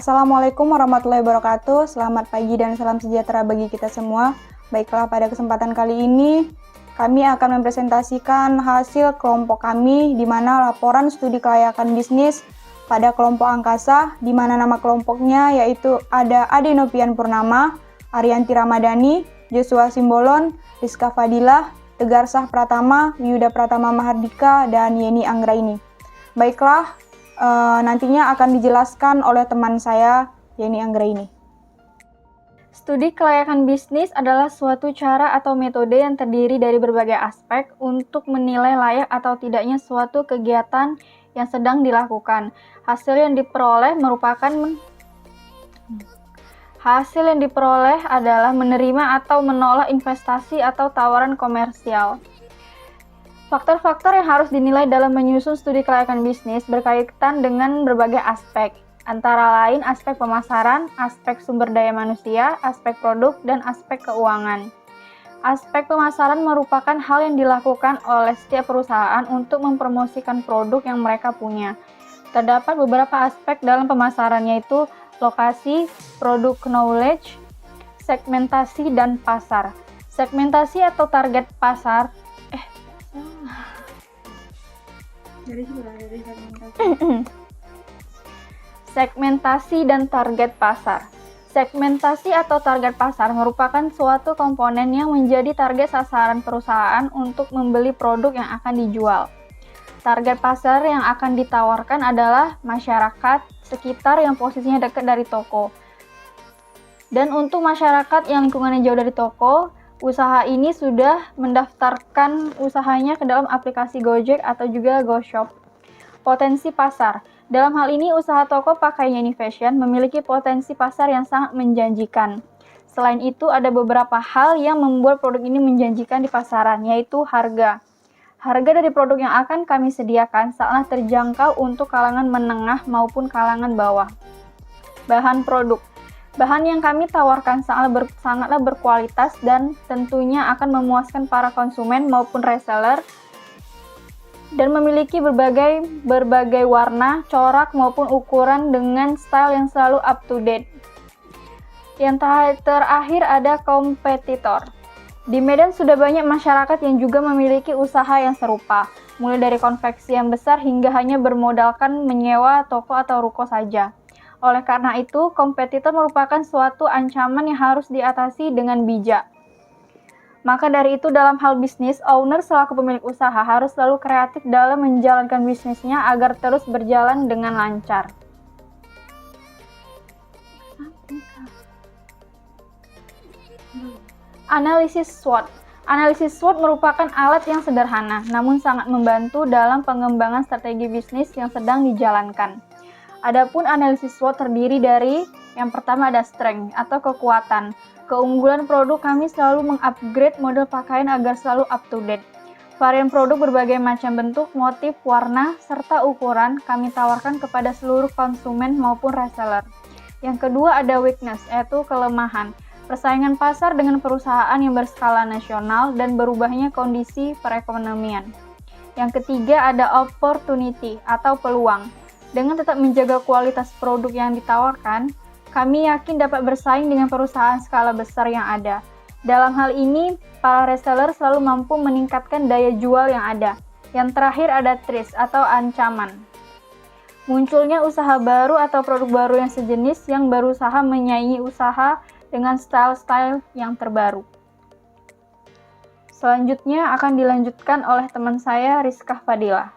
Assalamualaikum warahmatullahi wabarakatuh. Selamat pagi dan salam sejahtera bagi kita semua. Baiklah, pada kesempatan kali ini kami akan mempresentasikan hasil kelompok kami di mana laporan studi kelayakan bisnis pada kelompok angkasa, di mana nama kelompoknya yaitu ada Ade Novian Purnama, Arianti Ramadhani, Joshua Simbolon, Rizka Fadilah, Tegar Sah Pratama, Yuda Pratama Mahardika, dan Yeni Anggraini. Baiklah, nantinya akan dijelaskan oleh teman saya, Yeni Anggraini. Studi kelayakan bisnis adalah suatu cara atau metode yang terdiri dari berbagai aspek untuk menilai layak atau tidaknya suatu kegiatan yang sedang dilakukan. Hasil yang diperoleh adalah menerima atau menolak investasi atau tawaran komersial. Faktor-faktor yang harus dinilai dalam menyusun studi kelayakan bisnis berkaitan dengan berbagai aspek, antara lain aspek pemasaran, aspek sumber daya manusia, aspek produk, dan aspek keuangan. Aspek pemasaran merupakan hal yang dilakukan oleh setiap perusahaan untuk mempromosikan produk yang mereka punya. Terdapat beberapa aspek dalam pemasaran, yaitu lokasi, produk knowledge, segmentasi, dan pasar. Segmentasi atau target pasar Segmentasi dan target pasar. Segmentasi atau target pasar merupakan suatu komponen yang menjadi target sasaran perusahaan untuk membeli produk yang akan dijual. Target pasar yang akan ditawarkan adalah masyarakat sekitar yang posisinya dekat dari toko. Dan untuk masyarakat yang lingkungannya jauh dari toko, usaha ini sudah mendaftarkan usahanya ke dalam aplikasi Gojek atau juga GoShop. Potensi pasar. Dalam hal ini, usaha toko pakaian Yeni Fashion memiliki potensi pasar yang sangat menjanjikan. Selain itu, ada beberapa hal yang membuat produk ini menjanjikan di pasaran, yaitu harga. Harga dari produk yang akan kami sediakan sangat terjangkau untuk kalangan menengah maupun kalangan bawah. Bahan produk. Bahan yang kami tawarkan sangatlah berkualitas dan tentunya akan memuaskan para konsumen maupun reseller dan memiliki berbagai warna, corak maupun ukuran dengan style yang selalu up to date. Yang terakhir ada kompetitor. Di Medan sudah banyak masyarakat yang juga memiliki usaha yang serupa, mulai dari konveksi yang besar hingga hanya bermodalkan menyewa toko atau ruko saja. Oleh karena itu, kompetitor merupakan suatu ancaman yang harus diatasi dengan bijak. Maka dari itu, dalam hal bisnis, owner selaku pemilik usaha harus selalu kreatif dalam menjalankan bisnisnya agar terus berjalan dengan lancar. Analisis SWOT. Analisis SWOT merupakan alat yang sederhana, namun sangat membantu dalam pengembangan strategi bisnis yang sedang dijalankan. Adapun analisis SWOT terdiri dari yang pertama ada strength atau kekuatan. Keunggulan produk, kami selalu mengupgrade model pakaian agar selalu up to date. Varian produk berbagai macam bentuk, motif, warna, serta ukuran kami tawarkan kepada seluruh konsumen maupun reseller. Yang kedua ada weakness, yaitu kelemahan. Persaingan pasar dengan perusahaan yang berskala nasional dan berubahnya kondisi perekonomian. Yang ketiga ada opportunity atau peluang. Dengan tetap menjaga kualitas produk yang ditawarkan, kami yakin dapat bersaing dengan perusahaan skala besar yang ada. Dalam hal ini, para reseller selalu mampu meningkatkan daya jual yang ada. Yang terakhir ada threat atau ancaman. Munculnya usaha baru atau produk baru yang sejenis yang berusaha menyaingi usaha dengan style-style yang terbaru. Selanjutnya akan dilanjutkan oleh teman saya, Rizka Fadilah.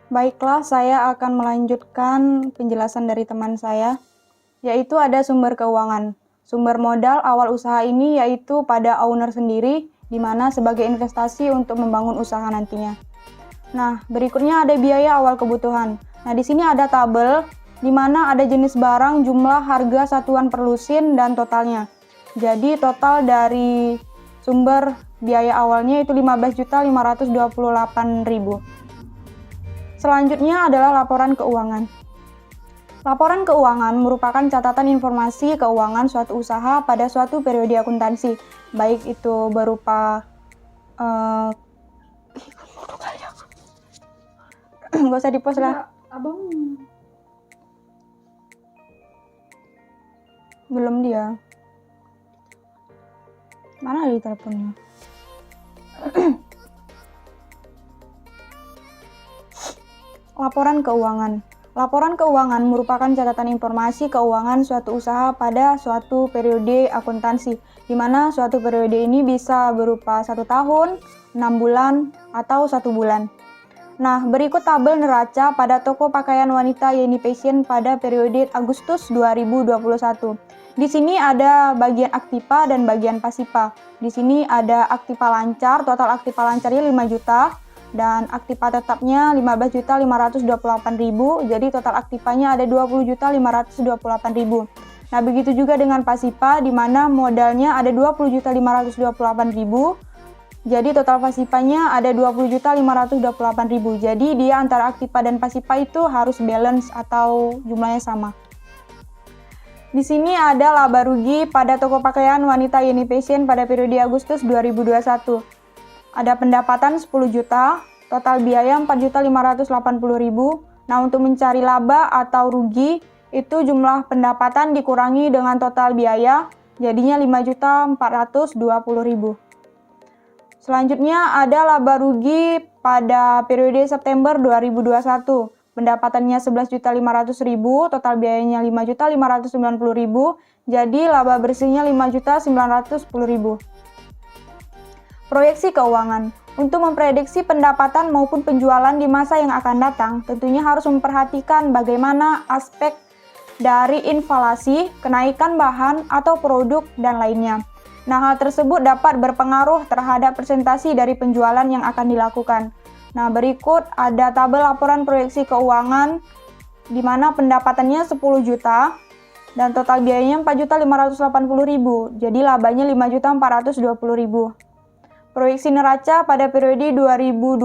Baiklah, saya akan melanjutkan penjelasan dari teman saya, yaitu ada sumber keuangan. Sumber modal awal usaha ini yaitu pada owner sendiri, di mana sebagai investasi untuk membangun usaha nantinya. Nah, berikutnya ada biaya awal kebutuhan. Nah, di sini ada tabel, di mana ada jenis barang, jumlah, harga, satuan per lusin, dan totalnya. Jadi, total dari sumber biaya awalnya itu 15.528.000. Selanjutnya adalah laporan keuangan. Laporan keuangan merupakan catatan informasi keuangan suatu usaha pada suatu periode akuntansi, baik itu berupa nggak usah di-post lah. Abang Belum dia. Mana di teleponnya? Laporan keuangan. Laporan keuangan merupakan catatan informasi keuangan suatu usaha pada suatu periode akuntansi, di mana suatu periode ini bisa berupa 1 tahun, 6 bulan, atau 1 bulan. Nah, berikut tabel neraca pada toko pakaian wanita Yeni Fashion pada periode Agustus 2021. Di sini ada bagian aktiva dan bagian pasipa. Di sini ada aktiva lancar, total aktiva lancarnya 5 juta, dan aktiva tetapnya 15.528.000, jadi total aktivanya ada 20.528.000. Nah, begitu juga dengan pasipa, di mana modalnya ada 20.528.000, jadi total pasipanya ada 20.528.000. Jadi dia antara aktiva dan pasipa itu harus balance atau jumlahnya sama. Di sini ada laba rugi pada toko pakaian wanita Yeni Fashion pada periode Agustus 2021. Ada pendapatan 10 juta, total biaya 4.580.000. Nah, untuk mencari laba atau rugi, itu jumlah pendapatan dikurangi dengan total biaya, jadinya 5.420.000. Selanjutnya ada laba rugi pada periode September 2021. Pendapatannya 11.500.000, total biayanya 5.590.000, jadi laba bersihnya 5.910.000. Proyeksi keuangan. Untuk memprediksi pendapatan maupun penjualan di masa yang akan datang, tentunya harus memperhatikan bagaimana aspek dari inflasi, kenaikan bahan atau produk, dan lainnya. Nah, hal tersebut dapat berpengaruh terhadap presentasi dari penjualan yang akan dilakukan. Nah, berikut ada tabel laporan proyeksi keuangan di mana pendapatannya 10 juta dan total biayanya 4.580.000. Jadi labanya 5.420.000. Proyeksi neraca pada periode 2021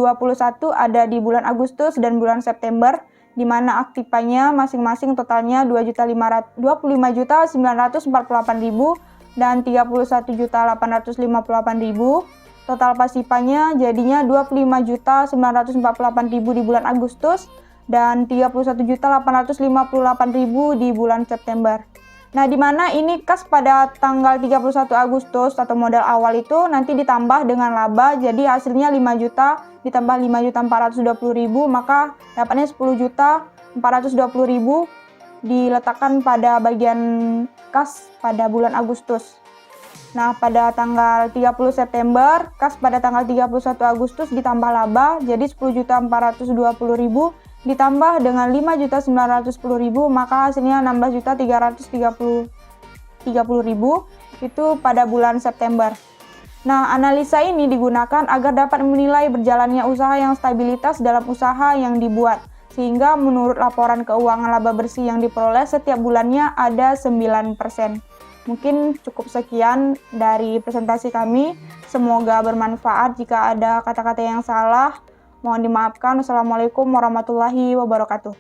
ada di bulan Agustus dan bulan September, di mana aktivanya masing-masing totalnya 25.948.000 dan 31.858.000. Total pasipanya jadinya 25.948.000 di bulan Agustus dan 31.858.000 di bulan September. Nah, di mana ini kas pada tanggal 31 Agustus atau modal awal itu nanti ditambah dengan laba, jadi hasilnya 5 juta ditambah 5.420.000, maka dapatnya 10.420.000 diletakkan pada bagian kas pada bulan Agustus. Nah, pada tanggal 30 September, kas pada tanggal 31 Agustus ditambah laba, jadi 10.420.000 ditambah dengan 5.910.000, maka hasilnya 16.330.000 itu pada bulan September. Nah, analisa ini digunakan agar dapat menilai berjalannya usaha yang stabilitas dalam usaha yang dibuat, sehingga menurut laporan keuangan laba bersih yang diperoleh setiap bulannya ada 9%. Mungkin cukup sekian dari presentasi kami. Semoga bermanfaat. Jika ada kata-kata yang salah, mohon dimaafkan. Wassalamualaikum warahmatullahi wabarakatuh.